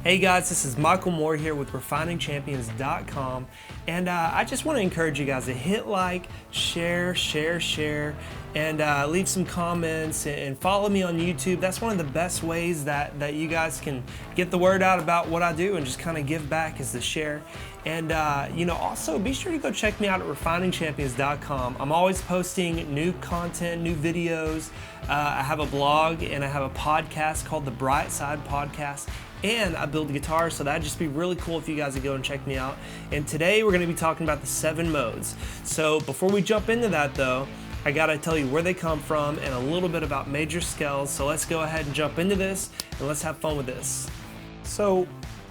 Hey guys, this is Michael Moore here with RefiningChampions.com, and I just want to encourage you guys to hit like, share, and leave some comments and follow me on YouTube. That's one of the best ways that you guys can get the word out about what I do and just kind of give back is to share. And also be sure to go check me out at RefiningChampions.com. I'm always posting new content, new videos. I have a blog and I have a podcast called The Bright Side Podcast. And I build guitars, so that'd just be really cool if you guys would go and check me out. And today we're going to be talking about the 7 modes. So before we jump into that though, I gotta tell you where they come from and a little bit about major scales. So let's go ahead and jump into this and let's have fun with this. So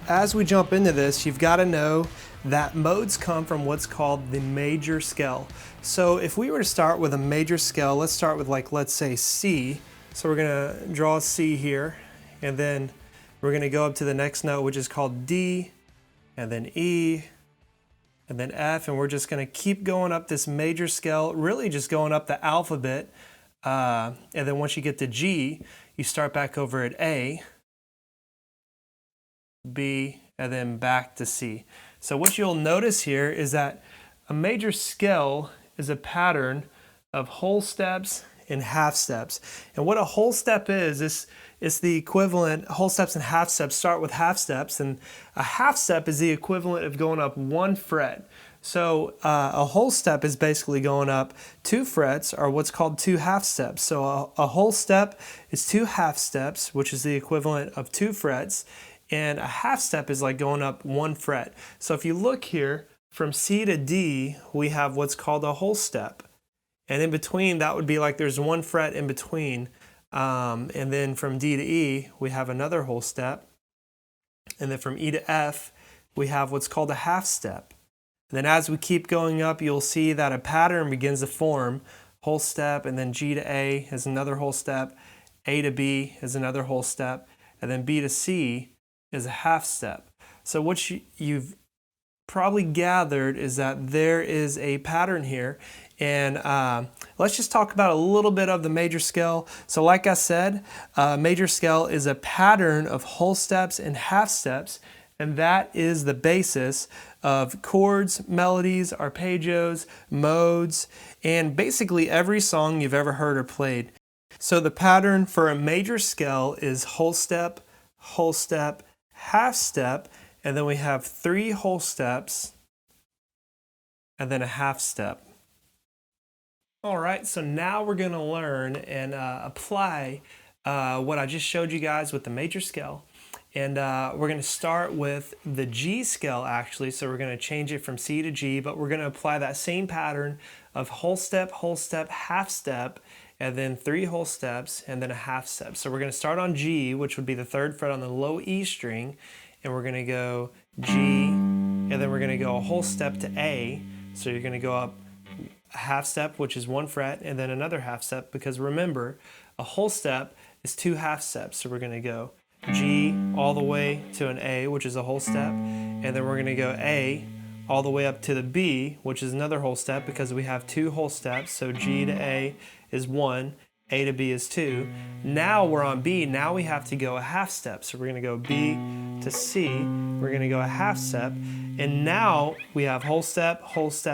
as we jump into this, you've got to know that modes come from what's called the major scale. So if we were to start with a major scale, let's start with let's say C. So we're gonna draw a C here, and then we're going to go up to the next note, which is called D, and then E, and then F, and we're just going to keep going up this major scale, really just going up the alphabet. And then once you get to G, you start back over at A, B, and then back to C. So what you'll notice here is that a major scale is a pattern of whole steps and half steps. And what a whole step is it's the equivalent, whole steps and half steps start with half steps, and a half step is the equivalent of going up 1 fret. So a whole step is basically going up 2 frets, or what's called 2 half steps. So a whole step is 2 half steps, which is the equivalent of 2 frets, and a half step is like going up 1 fret. So if you look here, from C to D, we have what's called a whole step. And in between, that would be like there's 1 fret in between. And then from D to E, we have another whole step. And then from E to F, we have what's called a half step. And then as we keep going up, you'll see that a pattern begins to form. Whole step, and then G to A is another whole step. A to B is another whole step. And then B to C is a half step. So what you've probably gathered is that there is a pattern here. And let's just talk about a little bit of the major scale. So like I said, major scale is a pattern of whole steps and half steps, and that is the basis of chords, melodies, arpeggios, modes, and basically every song you've ever heard or played. So the pattern for a major scale is whole step, half step, and then we have 3 whole steps, and then a half step. All right, so now we're going to learn and apply what I just showed you guys with the major scale. And we're going to start with the G scale actually, so we're going to change it from C to G, but we're going to apply that same pattern of whole step, half step, and then 3 whole steps, and then a half step. So we're going to start on G, which would be the 3rd fret on the low E string, and we're going to go G, and then we're going to go a whole step to A, so you're going to go up a half step, which is 1 fret, and then another half step, because remember, a whole step is 2 half steps. So we're going to go G all the way to an A, which is a whole step, and then we're going to go A all the way up to the B, which is another whole step, because we have 2 whole steps. So G to A is 1, A to B is 2. Now we're on B. Now we have to go a half step. So we're going to go B to C. We're going to go a half step. And now we have whole step,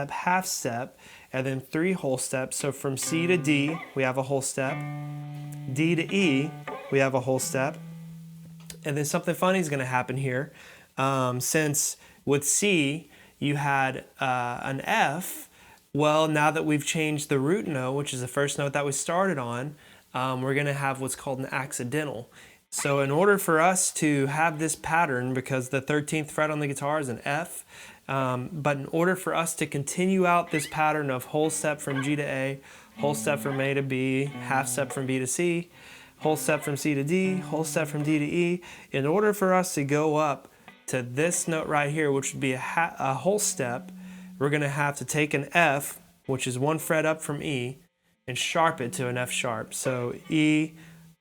half step, and then 3 whole steps. So from C to D, we have a whole step. D to E, we have a whole step. And then something funny is going to happen here. Since with C, you had an F, well, now that we've changed the root note, which is the first note that we started on, we're going to have what's called an accidental. So in order for us to have this pattern, because the 13th fret on the guitar is an F, but in order for us to continue out this pattern of whole step from G to A, whole step from A to B, half step from B to C, whole step from C to D, whole step from D to E, in order for us to go up to this note right here, which would be a whole step, we're going to have to take an F, which is 1 fret up from E, and sharp it to an F sharp. So E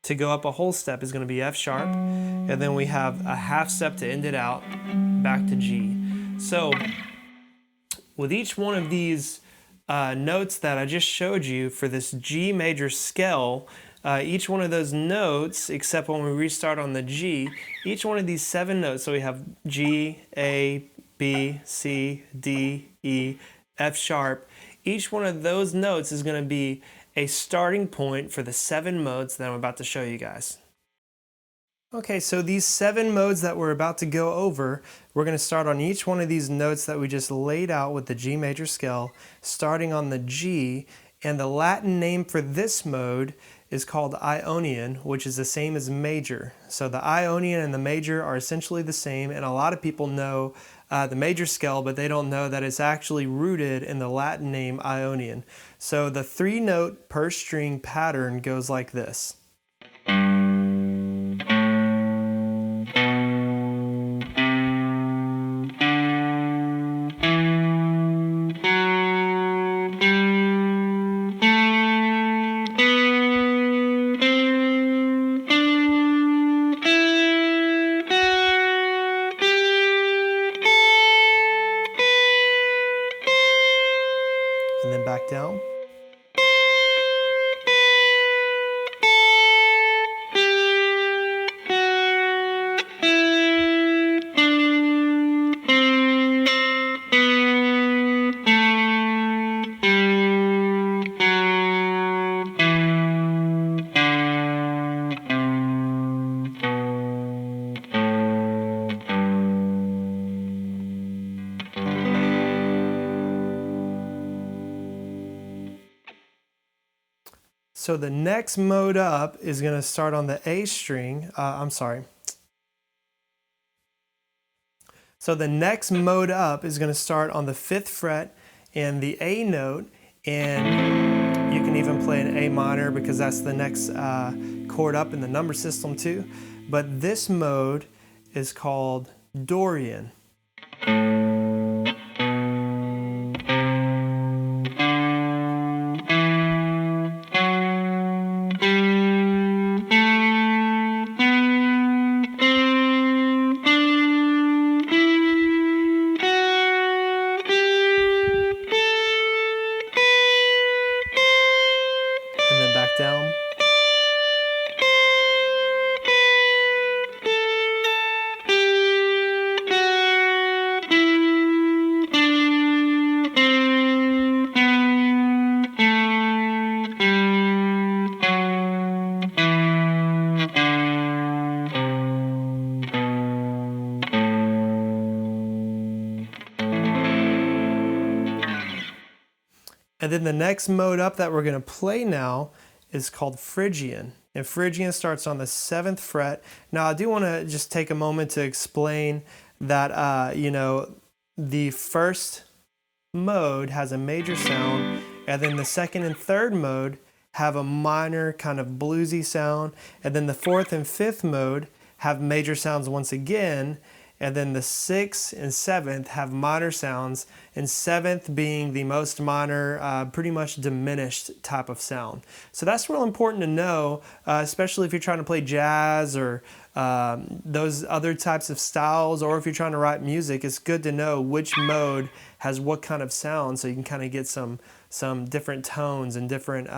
to go up a whole step is going to be F sharp, and then we have a half step to end it out, back to G. So with each one of these notes that I just showed you for this G major scale, each one of those notes, except when we restart on the G, each one of these 7 notes, so we have G, A, B, C, D, E, F sharp, each one of those notes is going to be a starting point for the 7 modes that I'm about to show you guys. Okay, so these 7 modes that we're about to go over, we're going to start on each one of these notes that we just laid out with the G major scale, starting on the G, and the Latin name for this mode is called Ionian, which is the same as major. So the Ionian and the major are essentially the same, and a lot of people know the major scale, but they don't know that it's actually rooted in the Latin name Ionian. So the 3-note per string pattern goes like this. And then back down. So the next mode up is going to start on the A string. So the next mode up is going to start on the 5th fret and the A note, and you can even play an A minor because that's the next chord up in the number system too. But this mode is called Dorian. And then back down. And then the next mode up that we're going to play now is called Phrygian. And Phrygian starts on the 7th fret. Now I do want to just take a moment to explain that, the first mode has a major sound, and then the second and third mode have a minor kind of bluesy sound, and then the 4th and 5th mode have major sounds once again, and then the 6th and 7th have minor sounds, and 7th being the most minor, pretty much diminished type of sound. So that's real important to know, especially if you're trying to play jazz or those other types of styles, or if you're trying to write music. It's good to know which mode has what kind of sound, so you can kind of get some different tones and different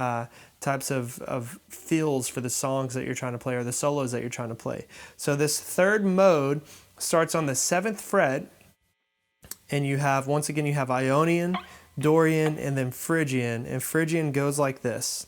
types of feels for the songs that you're trying to play or the solos that you're trying to play. So this 3rd mode starts on the 7th fret, and you have, once again, you have Ionian, Dorian, and then Phrygian, and Phrygian goes like this.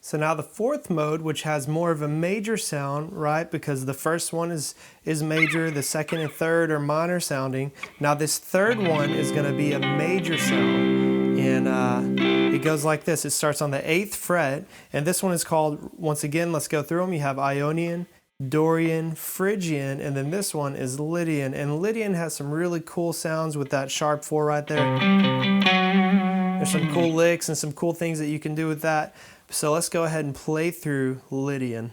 So now the 4th mode, which has more of a major sound, right? Because the first one is major, the 2nd and 3rd are minor sounding. Now this 3rd one is going to be a major sound. and it goes like this. It starts on the 8th fret, and this one is called, once again, let's go through them. You have Ionian, Dorian, Phrygian, and then this one is Lydian. And Lydian has some really cool sounds with that sharp 4 right there. There's some cool licks and some cool things that you can do with that. So let's go ahead and play through Lydian.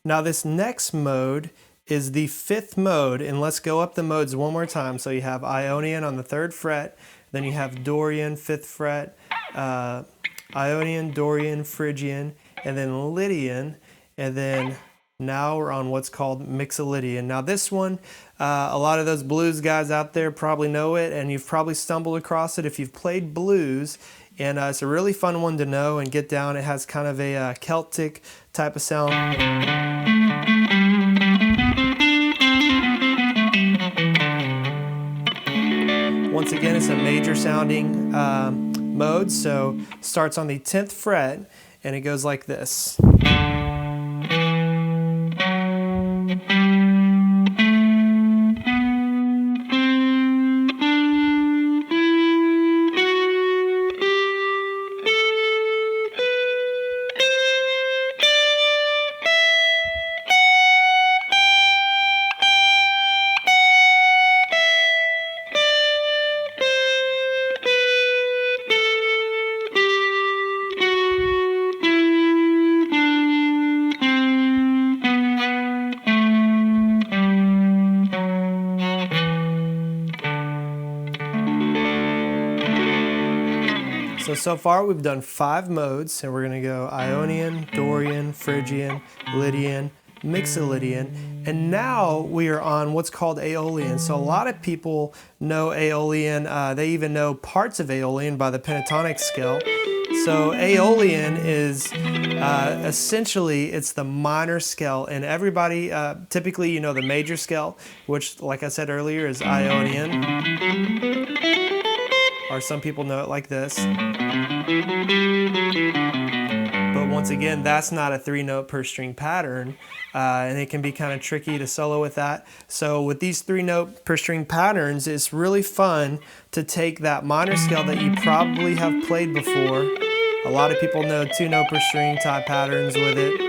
Now this next mode is the 5th mode, and let's go up the modes one more time. So you have Ionian on the 3rd fret, then you have Dorian, 5th fret, Ionian, Dorian, Phrygian, and then Lydian, and then now we're on what's called Mixolydian. Now this one, a lot of those blues guys out there probably know it, and you've probably stumbled across it if you've played blues. And it's a really fun one to know and get down. It has kind of a Celtic type of sound. Once again, it's a major sounding mode, so starts on the 10th fret, and it goes like this. So far we've done 5 modes, and we're going to go Ionian, Dorian, Phrygian, Lydian, Mixolydian, and now we are on what's called Aeolian. So a lot of people know Aeolian, they even know parts of Aeolian by the pentatonic scale. So Aeolian is essentially, it's the minor scale, and everybody, typically you know the major scale, which like I said earlier is Ionian, or some people know it like this. But once again, that's not a 3-note per string pattern, and it can be kind of tricky to solo with that. So with these 3-note per string patterns, it's really fun to take that minor scale that you probably have played before. A lot of people know 2-note per string type patterns with it,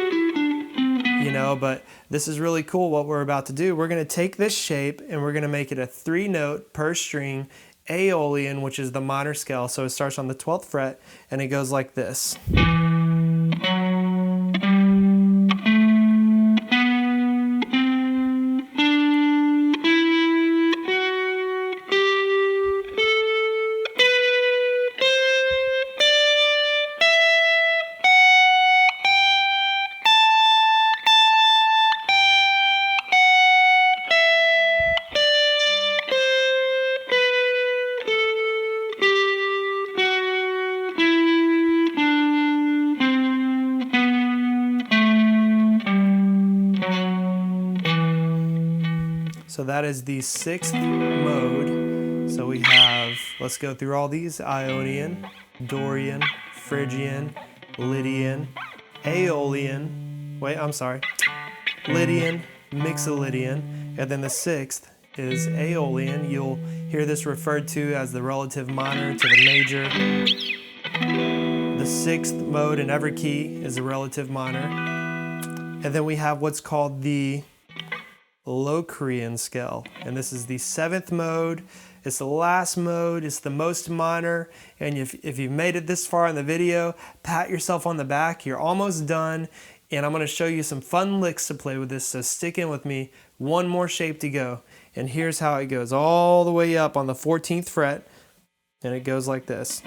you know, but this is really cool what we're about to do. We're going to take this shape and we're going to make it a 3-note per string Aeolian, which is the minor scale. So it starts on the 12th fret and it goes like this. So that is the 6th mode. So we have, let's go through all these: Ionian, Dorian, Phrygian, Lydian, Aeolian, Lydian, Mixolydian, and then the 6th is Aeolian. You'll hear this referred to as the relative minor to the major. The 6th mode in every key is a relative minor. And then we have what's called the Locrian scale, and this is the 7th mode. It's the last mode, it's the most minor, and if you've made it this far in the video, pat yourself on the back. You're almost done, and I'm going to show you some fun licks to play with this, so stick in with me. One more shape to go, and here's how it goes. All the way up on the 14th fret, and it goes like this.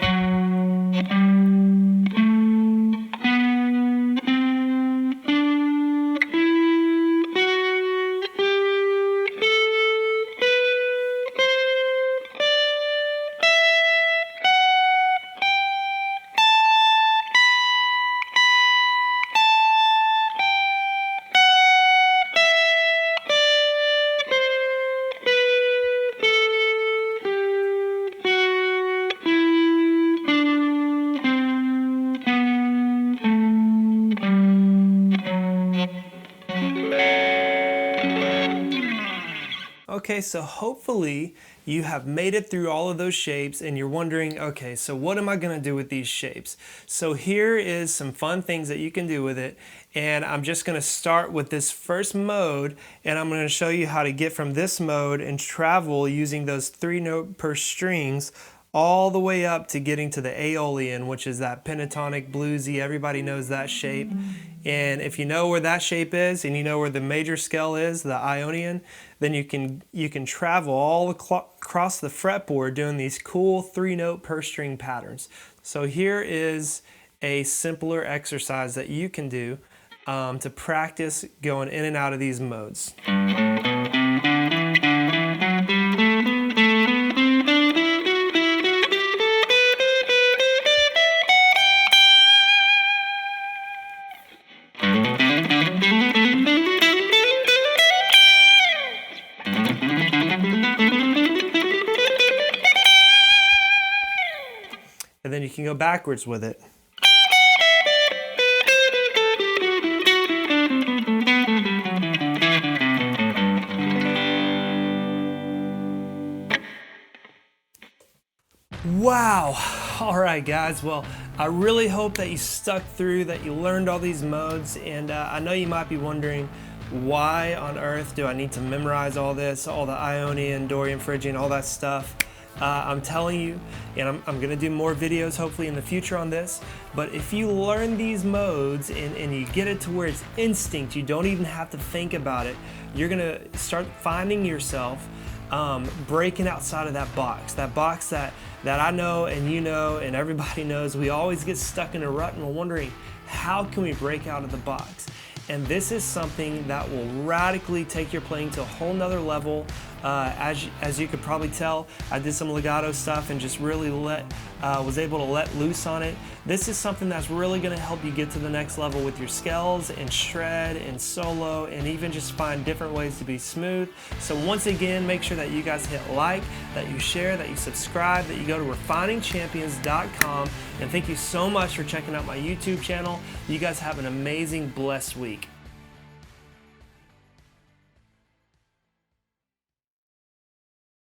Okay, so hopefully you have made it through all of those shapes and you're wondering, okay, so what am I gonna do with these shapes? So here is some fun things that you can do with it. And I'm just gonna start with this first mode, and I'm gonna show you how to get from this mode and travel using those 3-note per strings all the way up to getting to the Aeolian, which is that pentatonic bluesy, everybody knows that shape. And if you know where that shape is and you know where the major scale is, the Ionian, then you can travel all across the fretboard doing these cool 3-note per string patterns. So here is a simpler exercise that you can do to practice going in and out of these modes. And then you can go backwards with it. Wow! All right, guys. Well, I really hope that you stuck through, that you learned all these modes, and I know you might be wondering, why on earth do I need to memorize all this, all the Ionian, Dorian, Phrygian, all that stuff? I'm telling you, and I'm going to do more videos hopefully in the future on this, but if you learn these modes and you get it to where it's instinct, you don't even have to think about it, you're going to start finding yourself breaking outside of that box that I know and you know and everybody knows. We always get stuck in a rut and we're wondering, how can we break out of the box? And this is something that will radically take your playing to a whole nother level. As you could probably tell, I did some legato stuff and just really was able to let loose on it. This is something that's really going to help you get to the next level with your scales and shred and solo, and even just find different ways to be smooth. So once again, make sure that you guys hit like, that you share, that you subscribe, that you go to refiningchampions.com, and thank you so much for checking out my YouTube channel. You guys have an amazing, blessed week.